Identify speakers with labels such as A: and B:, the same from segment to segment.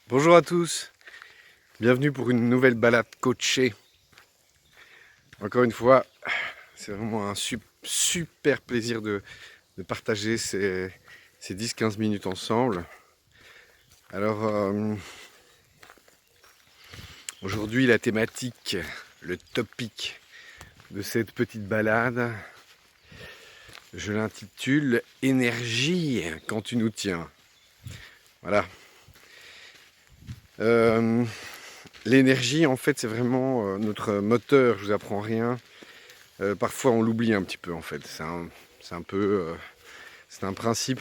A: Bonjour à tous, bienvenue pour une nouvelle balade coachée. Encore une fois, c'est vraiment un super plaisir de partager ces 10-15 minutes ensemble. Alors aujourd'hui la thématique, le topic de cette petite balade, je l'intitule Énergie quand tu nous tiens. Voilà. L'énergie en fait c'est vraiment notre moteur, je vous apprends rien. Parfois on l'oublie un petit peu en fait. C'est un principe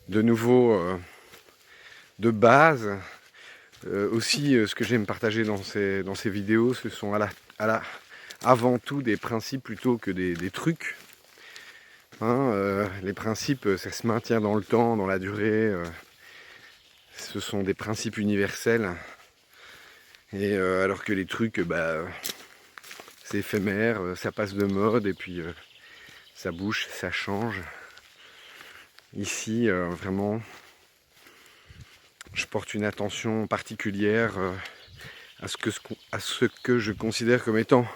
A: de nouveau de base. Aussi, ce que j'aime partager dans ces vidéos, ce sont avant tout des principes plutôt que des trucs. Les principes, ça se maintient dans le temps, dans la durée. Ce sont des principes universels. Et alors que les trucs, c'est éphémère, ça passe de mode et puis ça bouge, ça change. Ici, vraiment, je porte une attention particulière à ce que je considère comme étant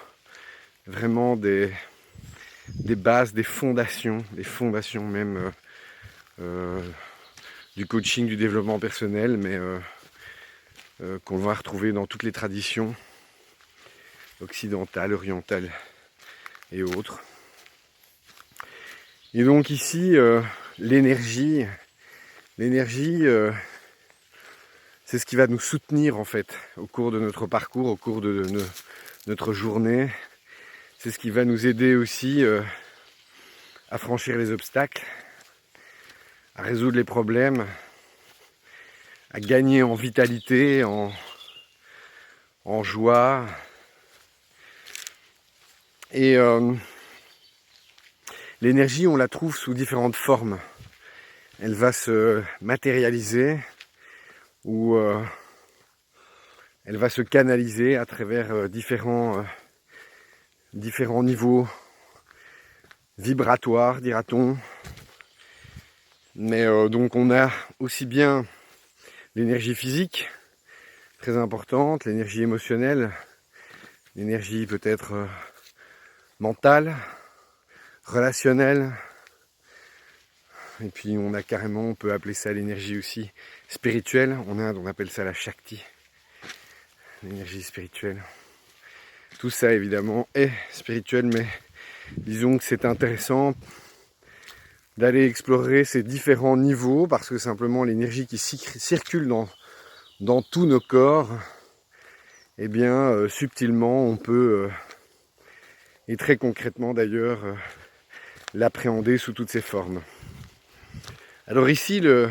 A: vraiment des bases, des fondations même du coaching, du développement personnel, mais qu'on va retrouver dans toutes les traditions occidentales, orientales et autres. Et donc ici, l'énergie, c'est ce qui va nous soutenir en fait au cours de notre parcours, au cours de notre journée. C'est ce qui va nous aider aussi à franchir les obstacles, à résoudre les problèmes, à gagner en vitalité, en joie. Et l'énergie, on la trouve sous différentes formes. Elle va se matérialiser ou elle va se canaliser à travers différents niveaux vibratoires, dira-t-on. Mais donc on a aussi bien l'énergie physique, très importante, l'énergie émotionnelle, l'énergie peut-être mentale, relationnelle. Et puis on peut appeler ça l'énergie aussi spirituelle. En Inde, on appelle ça la Shakti, l'énergie spirituelle. Tout ça évidemment est spirituel, mais disons que c'est intéressant d'aller explorer ces différents niveaux parce que simplement l'énergie qui circule dans tous nos corps, eh bien subtilement on peut et très concrètement d'ailleurs l'appréhender sous toutes ses formes. Alors ici le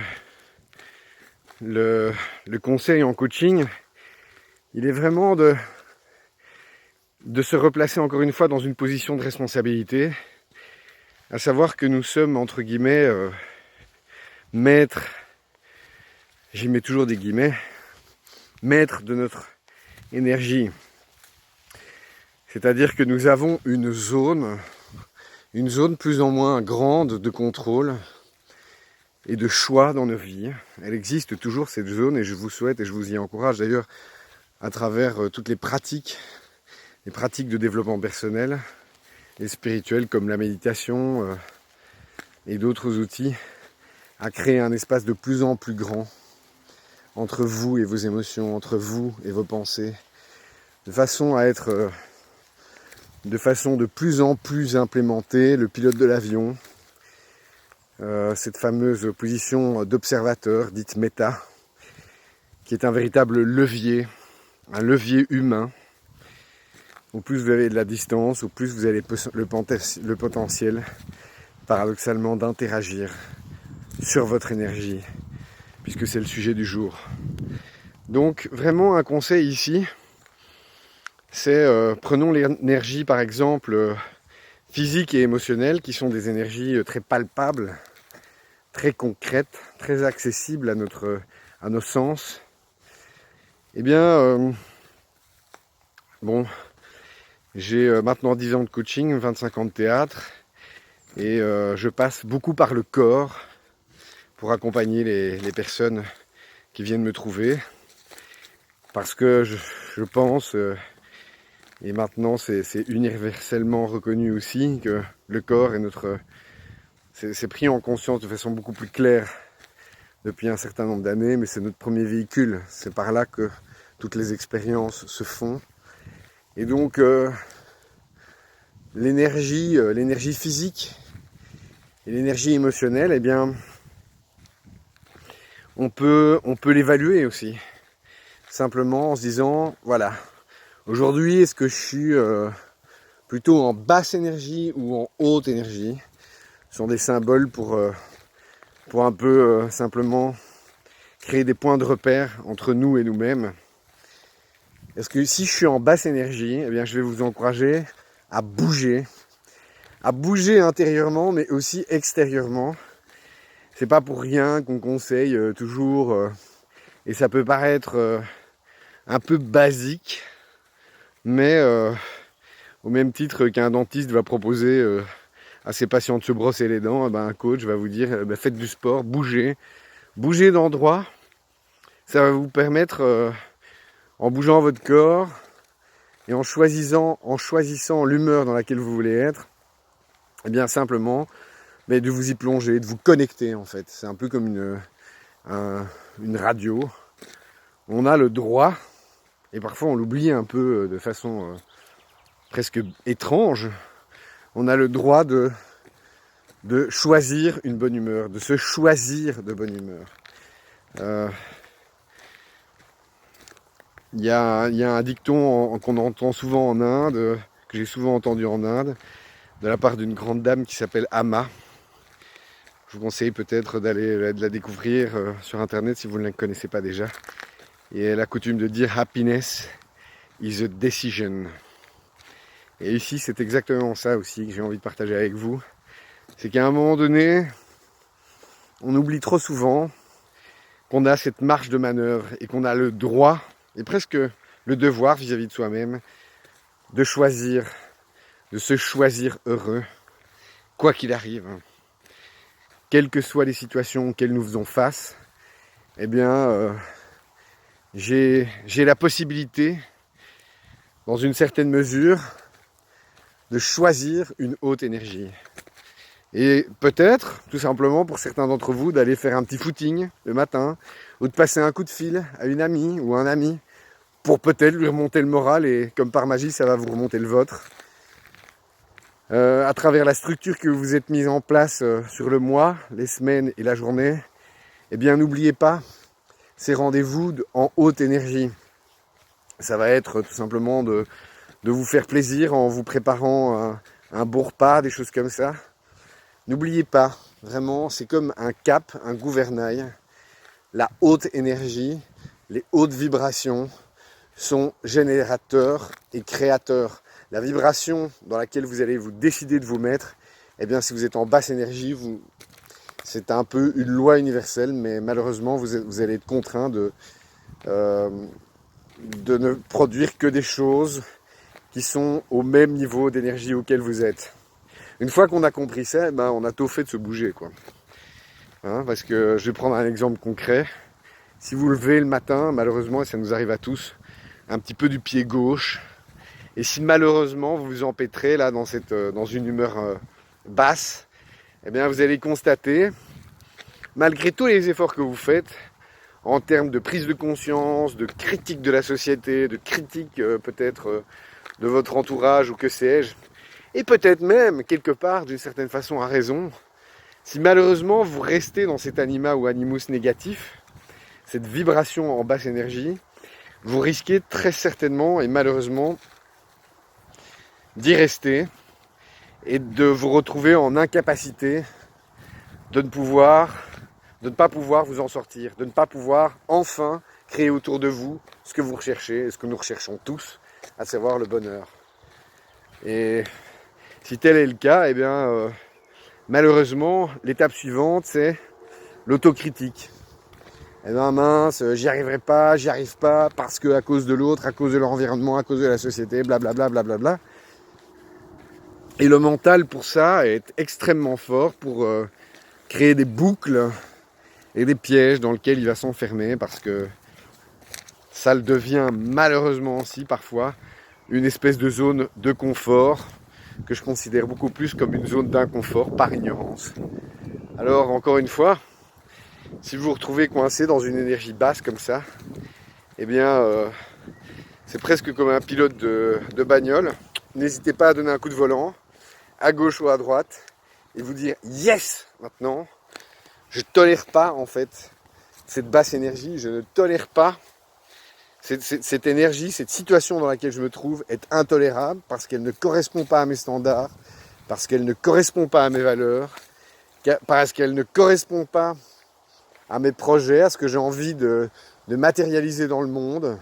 A: conseil en coaching, il est vraiment de se replacer encore une fois dans une position de responsabilité, à savoir que nous sommes entre guillemets maîtres, j'y mets toujours des guillemets, maîtres de notre énergie. C'est-à-dire que nous avons une zone plus ou moins grande de contrôle et de choix dans nos vies. Elle existe toujours cette zone et je vous souhaite et je vous y encourage d'ailleurs à travers toutes les pratiques de développement personnel et spirituel comme la méditation et d'autres outils, à créer un espace de plus en plus grand entre vous et vos émotions, entre vous et vos pensées, de façon à être de façon de plus en plus implémentée le pilote de l'avion, cette fameuse position d'observateur dite méta, qui est un véritable levier, un levier humain. Au plus vous avez de la distance, au plus vous avez le potentiel, paradoxalement, d'interagir sur votre énergie, puisque c'est le sujet du jour. Donc vraiment un conseil ici, c'est prenons l'énergie par exemple physique et émotionnelle, qui sont des énergies très palpables, très concrètes, très accessibles à nos sens. Eh bien, j'ai maintenant 10 ans de coaching, 25 ans de théâtre, et je passe beaucoup par le corps pour accompagner les personnes qui viennent me trouver. Parce que je pense, et maintenant c'est universellement reconnu aussi, que le corps est c'est pris en conscience de façon beaucoup plus claire depuis un certain nombre d'années, mais c'est notre premier véhicule. C'est par là que toutes les expériences se font. Et donc l'énergie physique et l'énergie émotionnelle, eh bien, on peut l'évaluer aussi. Simplement en se disant, voilà, aujourd'hui, est-ce que je suis plutôt en basse énergie ou en haute énergie? Ce sont des symboles pour un peu simplement créer des points de repère entre nous et nous-mêmes. Est-ce que si je suis en basse énergie, eh bien, je vais vous encourager à bouger intérieurement, mais aussi extérieurement. C'est pas pour rien qu'on conseille toujours, et ça peut paraître un peu basique, mais au même titre qu'un dentiste va proposer à ses patients de se brosser les dents, un coach va vous dire faites du sport, bougez d'endroit. Ça va vous permettre, en bougeant votre corps et en choisissant l'humeur dans laquelle vous voulez être, et bien simplement de vous y plonger, de vous connecter en fait. C'est un peu comme une radio. On a le droit, et parfois on l'oublie un peu de façon presque étrange, on a le droit de choisir une bonne humeur, de se choisir de bonne humeur. Il y a un dicton qu'on entend souvent en Inde, que j'ai souvent entendu en Inde, de la part d'une grande dame qui s'appelle Amma. Je vous conseille peut-être d'aller la découvrir sur internet si vous ne la connaissez pas déjà. Et elle a coutume de dire happiness is a decision. Et ici c'est exactement ça aussi que j'ai envie de partager avec vous. C'est qu'à un moment donné, on oublie trop souvent qu'on a cette marge de manœuvre et qu'on a le droit et presque le devoir vis-à-vis de soi-même de choisir, de se choisir heureux, quoi qu'il arrive. Quelles que soient les situations auxquelles nous faisons face, eh bien, j'ai la possibilité, dans une certaine mesure, de choisir une haute énergie. Et peut-être, tout simplement, pour certains d'entre vous, d'aller faire un petit footing le matin, ou de passer un coup de fil à une amie ou un ami, pour peut-être lui remonter le moral, et comme par magie, ça va vous remonter le vôtre. À travers la structure que vous êtes mise en place sur le mois, les semaines et la journée, eh bien n'oubliez pas ces rendez-vous en haute énergie. Ça va être tout simplement de vous faire plaisir en vous préparant un bon repas, des choses comme ça. N'oubliez pas, vraiment, c'est comme un cap, un gouvernail. La haute énergie, les hautes vibrations sont générateurs et créateurs. La vibration dans laquelle vous allez vous décider de vous mettre, eh bien si vous êtes en basse énergie, c'est un peu une loi universelle, mais malheureusement vous allez être contraint de ne produire que des choses qui sont au même niveau d'énergie auquel vous êtes. Une fois qu'on a compris ça, on a tôt fait de se bouger, quoi. Parce que je vais prendre un exemple concret. Si vous levez le matin, malheureusement, et ça nous arrive à tous, un petit peu du pied gauche, et si malheureusement vous vous empêtrez là dans une humeur basse, eh bien vous allez constater, malgré tous les efforts que vous faites, en termes de prise de conscience, de critique de la société, de critique peut-être de votre entourage ou que sais-je, et peut-être même quelque part d'une certaine façon à raison, si malheureusement vous restez dans cet anima ou animus négatif, cette vibration en basse énergie, vous risquez très certainement et malheureusement d'y rester et de vous retrouver en incapacité de ne pas pouvoir vous en sortir, de ne pas pouvoir enfin créer autour de vous ce que vous recherchez et ce que nous recherchons tous, à savoir le bonheur. Et si tel est le cas, eh bien malheureusement l'étape suivante c'est l'autocritique. Eh ben mince, j'y arrive pas parce que à cause de l'autre, à cause de l'environnement, à cause de la société, blablabla, blablabla. Et le mental pour ça est extrêmement fort pour créer des boucles et des pièges dans lesquels il va s'enfermer parce que ça le devient malheureusement aussi parfois une espèce de zone de confort que je considère beaucoup plus comme une zone d'inconfort par ignorance. Alors encore une fois, si vous vous retrouvez coincé dans une énergie basse comme ça, eh bien c'est presque comme un pilote de bagnole. N'hésitez pas à donner un coup de volant, à gauche ou à droite, et vous dire yes maintenant. Je ne tolère pas en fait cette basse énergie, je ne tolère pas cette énergie, cette situation dans laquelle je me trouve est intolérable parce qu'elle ne correspond pas à mes standards, parce qu'elle ne correspond pas à mes valeurs, parce qu'elle ne correspond pas à mes projets, à ce que j'ai envie de matérialiser dans le monde.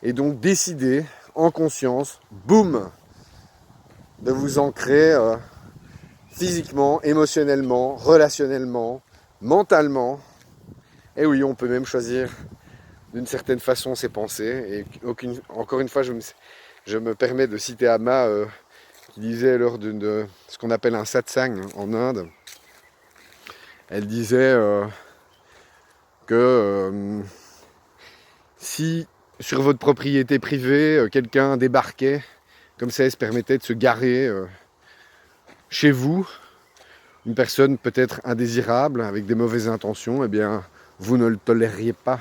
A: Et donc décider en conscience, boum, de vous ancrer physiquement, émotionnellement, relationnellement, mentalement. Et oui, on peut même choisir d'une certaine façon ses pensées. Et encore une fois, je me permets de citer Amma qui disait lors de ce qu'on appelle un satsang en Inde. Elle disait que si sur votre propriété privée, quelqu'un débarquait, comme ça, il se permettait de se garer chez vous, une personne peut-être indésirable, avec des mauvaises intentions, eh bien, vous ne le tolériez pas.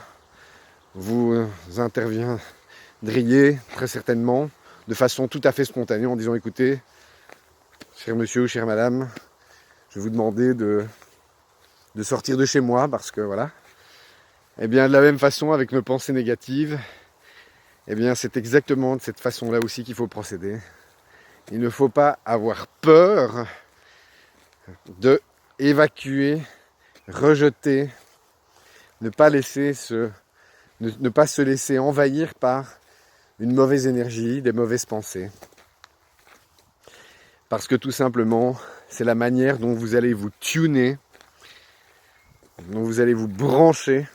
A: Vous interviendriez très certainement de façon tout à fait spontanée en disant, écoutez, cher monsieur ou chère madame, je vais vous demander de sortir de chez moi parce que voilà. Eh bien, de la même façon, avec nos pensées négatives, eh bien, c'est exactement de cette façon-là aussi qu'il faut procéder. Il ne faut pas avoir peur de évacuer, rejeter, ne pas se laisser envahir par une mauvaise énergie, des mauvaises pensées. Parce que tout simplement, c'est la manière dont vous allez vous tuner, dont vous allez vous brancher.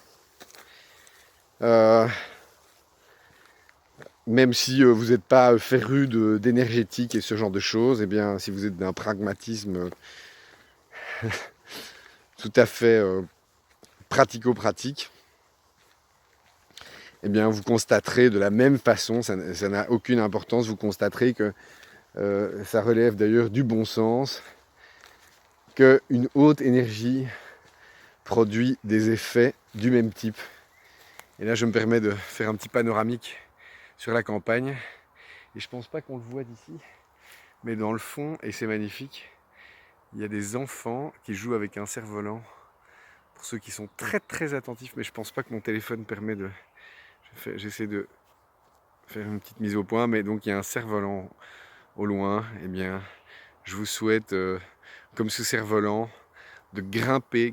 A: Même si vous n'êtes pas féru d'énergétique et ce genre de choses, eh bien, si vous êtes d'un pragmatisme tout à fait pratico-pratique, eh bien, vous constaterez de la même façon, ça n'a aucune importance, vous constaterez que ça relève d'ailleurs du bon sens, qu'une haute énergie produit des effets du même type. Et là, je me permets de faire un petit panoramique sur la campagne. Et je pense pas qu'on le voit d'ici, mais dans le fond, et c'est magnifique, il y a des enfants qui jouent avec un cerf-volant. Pour ceux qui sont très très attentifs, mais je pense pas que mon téléphone permet de... J'essaie de faire une petite mise au point, mais donc il y a un cerf-volant au loin. Eh bien, je vous souhaite, comme ce cerf-volant, de grimper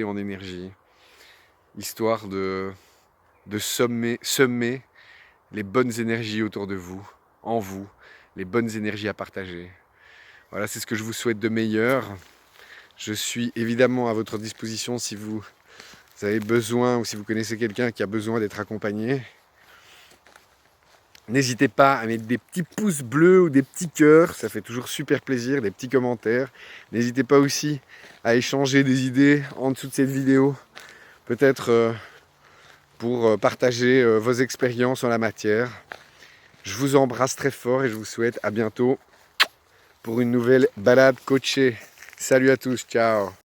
A: en énergie, histoire de semer les bonnes énergies autour de vous, en vous, les bonnes énergies à partager. Voilà, c'est ce que je vous souhaite de meilleur. Je suis évidemment à votre disposition si vous avez besoin ou si vous connaissez quelqu'un qui a besoin d'être accompagné. N'hésitez pas à mettre des petits pouces bleus ou des petits cœurs, ça fait toujours super plaisir, des petits commentaires. N'hésitez pas aussi à échanger des idées en dessous de cette vidéo, peut-être pour partager vos expériences en la matière. Je vous embrasse très fort et je vous souhaite à bientôt pour une nouvelle balade coachée. Salut à tous, ciao!